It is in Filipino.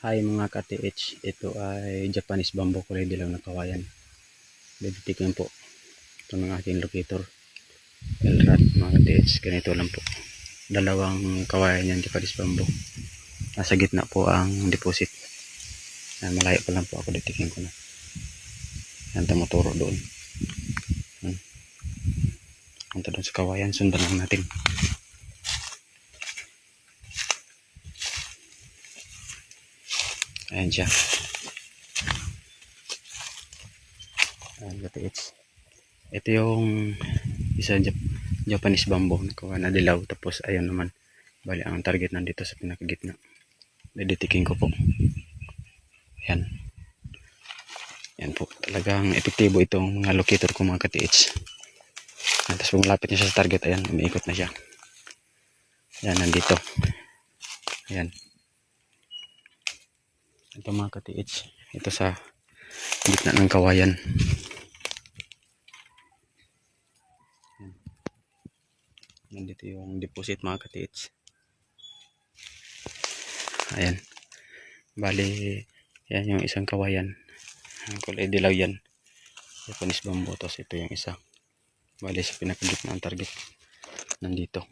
Hi mga ka-TH, ito ay Japanese bamboo kulay dilaw na kawayan. Bibitikin po ito ng aking locator Elrad mga ka-TH. Ganito lang po, dalawang kawayan yan, Japanese bamboo. Nasa gitna po ang deposit. Yan, malayo pa lang po ako, ditikin ko na. Yan, tumuturo doon. Punta doon sa kawayan, sundan lang natin. Ayan siya. Ayan ka-TH. Ito yung isa Japanese bamboo na dilaw. Tapos ayun naman, bali ang target nandito sa pinakagitna. Diditikin ko po. Yan. Yan po, talagang epektibo itong mga locator ko mga ka-TH. Tapos kung malapit niya sa target, ayan, umiikot na siya. Yan, nandito. Ayan. Ito mga ka-TH, ito sa gitna ng kawayan. Nandito yung deposit mga ka-TH. Ayan. Bali, yan yung isang kawayan. Ang kulay dilaw yan. Japanese bamboo. Tapos ito yung isa. Bali sa pinakagitna ang target. Nandito.